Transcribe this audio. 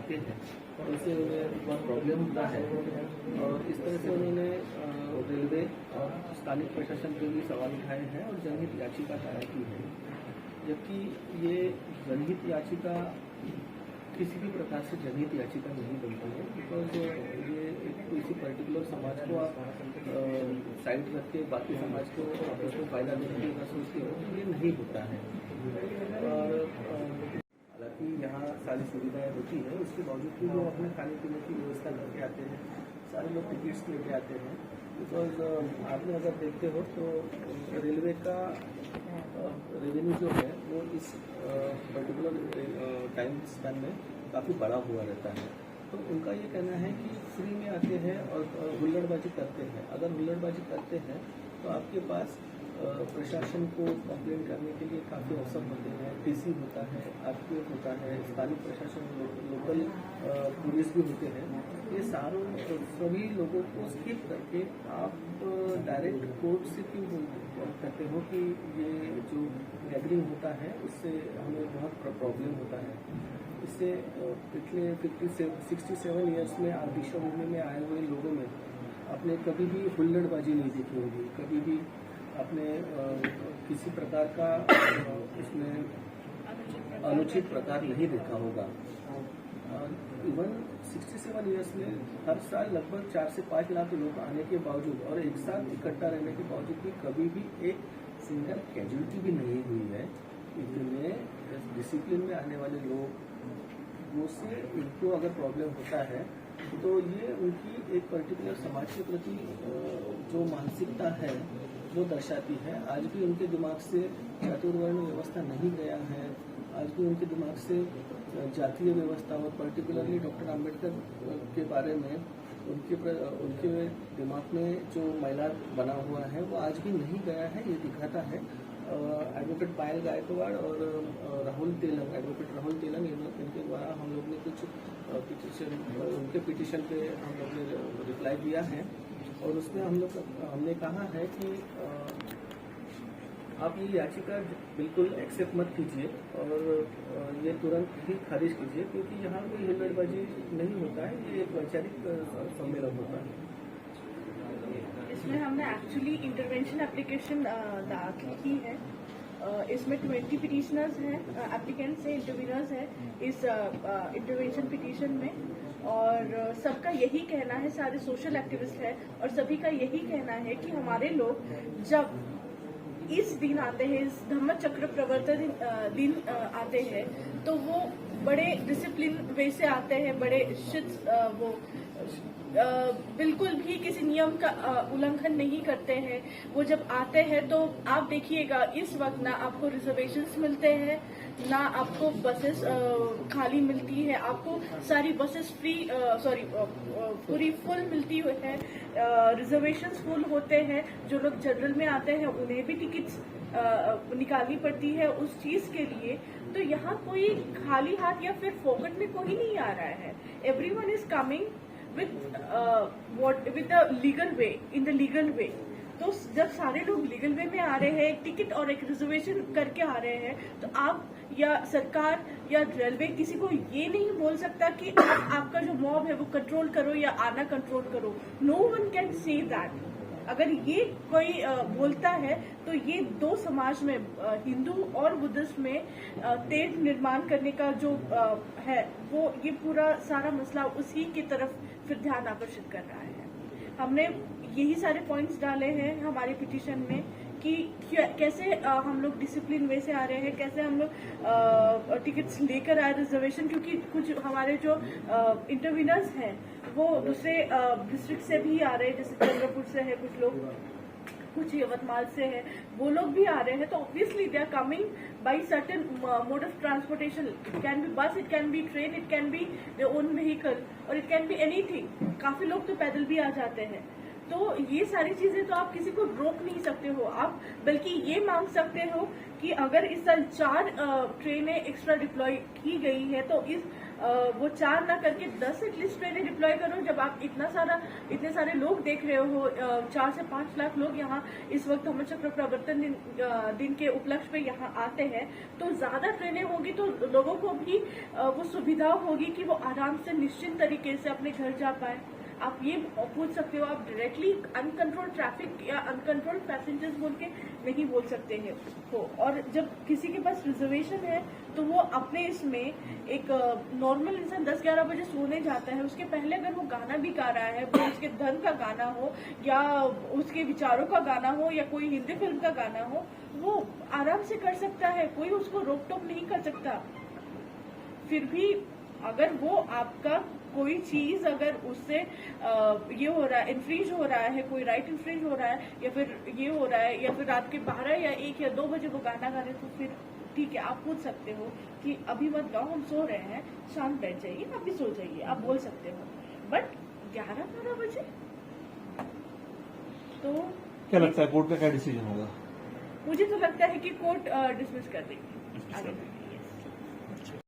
आते हैं तो उससे उन्हें बहुत प्रॉब्लम होता है। और इस तरह से उन्होंने रेलवे और स्थानीय प्रशासन पे भी सवाल उठाए हैं और जनहित याचिका दायर की है। जबकि ये जनहित याचिका किसी भी प्रकार से जनहित याचिका नहीं बनती है, बिकॉज ये किसी पर्टिकुलर समाज को आप साइड रख के बाकी समाज को आप उसको फायदा देने की अगर सोचते हो तो ये नहीं होता है। और हालांकि यहाँ सारी सुविधाएं होती है, उसके बावजूद भी लोग अपने खाने पीने की व्यवस्था करके आते हैं, सारे लोग टिकट्स लेके आते हैं। बिकॉज आपने अगर देखते हो तो रेलवे का रेवेन्यू जो है वो इस पर्टिकुलर टाइम स्पैन में काफ़ी बड़ा हुआ रहता है। तो उनका ये कहना है कि फ्री में आते हैं और हुल्लड़बाजी करते हैं। अगर हुल्लड़बाजी करते हैं तो आपके पास प्रशासन को कंप्लेन करने के लिए काफ़ी अवसर होते हैं, टीसी होता है, आरपीएफ होता है, स्थानीय प्रशासन, लोकल पुलिस भी होते हैं। ये सभी लोगों को स्किप करके आप डायरेक्ट कोर्ट से क्यों कहते हो कि ये जो गैदरिंग होता है उससे हमें बहुत प्रॉब्लम होता है। इससे पिछले 67 ईयर्स में आप विश्वभूमि में आए हुए लोगों में आपने कभी भी हुल्लड़बाजी नहीं देखी होगी, कभी भी आपने किसी प्रकार का उसमें अनुचित प्रकार नहीं देखा होगा। इवन 67 ईयर्स में हर साल लगभग 4 से 5 लाख लोग आने के बावजूद और एक साथ इकट्ठा रहने के बावजूद भी कभी भी एक सिंगल कैजुअलिटी भी नहीं हुई है। इतने डिसिप्लिन में आने वाले लोग वो से इनको अगर प्रॉब्लम होता है तो ये उनकी एक पर्टिकुलर समाज के प्रति जो मानसिकता है वो दर्शाती है। आज भी उनके दिमाग से चातुर्वर्ण व्यवस्था नहीं गया है, आज भी उनके दिमाग से जातीय व्यवस्था और पर्टिकुलरली डॉक्टर आम्बेडकर के बारे में उनके दिमाग में जो मैला बना हुआ है वो आज भी नहीं गया है। ये दिखाता है एडवोकेट पायल गायकवाड़ और एडवोकेट राहुल तेलंग इनके द्वारा हम लोग ने कुछ उनके पिटीशन पे हम लोग ने रिप्लाई दिया है और उसमें हमने कहा है कि आप ये याचिका बिल्कुल एक्सेप्ट मत कीजिए और ये तुरंत ही खारिज कीजिए, क्योंकि यहाँ कोई हुल्लड़बाजी नहीं होता है, ये एक वैचारिक सम्मेलन होता है। इसमें हमने एक्चुअली इंटरवेंशन एप्लीकेशन दाखिल की है। इसमें 20 पिटिशनर्स हैं, एप्लीकेंट्स हैं, इंटरव्यूनर्स हैं इस इंटरवेंशन पिटीशन में और सबका यही कहना है, सारे सोशल एक्टिविस्ट हैं और सभी का यही कहना है कि हमारे लोग जब इस दिन आते हैं, इस धम्म चक्र प्रवर्तन दिन आते हैं तो वो बड़े डिसिप्लिन वे से आते हैं, बड़े वो बिल्कुल भी किसी नियम का उल्लंघन नहीं करते हैं। वो जब आते हैं तो आप देखिएगा इस वक्त ना आपको रिजर्वेशंस मिलते हैं, ना आपको बसेस खाली मिलती है, आपको सारी बसेस पूरी फुल मिलती है, रिजर्वेशंस फुल होते हैं। जो लोग जनरल में आते हैं उन्हें भी टिकट्स निकालनी पड़ती है उस चीज के लिए। तो यहाँ कोई खाली हाथ या फिर फोकट में कोई नहीं आ रहा है। Everyone is coming with the legal way, in the legal way। तो जब सारे लोग लीगल वे में आ रहे हैं, एक टिकट और एक रिजर्वेशन करके आ रहे हैं, तो आप या सरकार या रेलवे किसी को ये नहीं बोल सकता कि आपका जो मॉब है वो कंट्रोल करो या आना कंट्रोल करो। No one can say that. अगर ये कोई बोलता है तो ये दो समाज में हिंदू और बुद्धिस्ट में तेज निर्माण करने का जो है वो ये पूरा सारा मसला उसी की तरफ फिर ध्यान आकर्षित कर रहा है। हमने यही सारे पॉइंट्स डाले हैं हमारी पिटीशन में कि कैसे हम लोग डिसिप्लिन वे से आ रहे हैं, कैसे हम लोग टिकट्स लेकर आए रिजर्वेशन, क्योंकि कुछ हमारे जो इंटरव्यूनर्स हैं वो दूसरे डिस्ट्रिक्ट से भी आ रहे हैं, जैसे चंद्रपुर से है कुछ लोग, कुछ यवतमाल से है, वो लोग भी आ रहे हैं। तो obviously they are coming by certain mode of transportation. It can be bus, it can be train, it can be their own vehicle और इट कैन बी एनीथिंग। काफी लोग तो पैदल भी आ जाते हैं। तो ये सारी चीजें तो आप किसी को रोक नहीं सकते हो। आप बल्कि ये मांग सकते हो कि अगर इस साल 4 ट्रेनें एक्स्ट्रा डिप्लॉय की गई है तो वो 4 ना करके 10 एटलीस्ट ट्रेनें डिप्लॉय करो। जब आप इतने सारे लोग देख रहे हो, 4 से 5 लाख लोग यहाँ इस वक्त धम्मचक्र प्रवर्तन दिन के उपलक्ष्य पे यहाँ आते हैं, तो ज्यादा ट्रेनें होंगी तो लोगों को भी वो सुविधा होगी कि वो आराम से निश्चित तरीके से अपने घर जा पाए। आप ये पूछ सकते हो, आप डायरेक्टली अनकंट्रोल ट्रैफिक या अनकंट्रोल पैसेंजर्स बोल के नहीं बोल सकते हैं हो। और जब किसी के पास रिजर्वेशन है तो वो अपने इसमें एक नॉर्मल इंसान 10-11 बजे सोने जाता है, उसके पहले अगर वो गाना भी गा रहा है, वो उसके धन का गाना हो या उसके विचारों का गाना हो या कोई हिंदी फिल्म का गाना हो, वो आराम से कर सकता है, कोई उसको रोक टोक नहीं कर सकता। फिर भी अगर वो आपका कोई चीज अगर उससे ये हो रहा है, इन्फ्रीज हो रहा है, कोई राइट इन्फ्रीज हो रहा है या फिर ये हो रहा है, या फिर रात के 12 या 1 या 2 बजे वो गाना गा रहे, तो फिर ठीक है, आप पूछ सकते हो कि अभी मत गाओ, हम सो रहे हैं, शांत बैठ जाइए, आप भी सो जाइए, आप बोल सकते हो। बट 11-12 बजे तो क्या लगता है कोर्ट का क्या डिसीजन होगा? मुझे तो लगता है कि कोर्ट डिसमिस कर देगी आगे।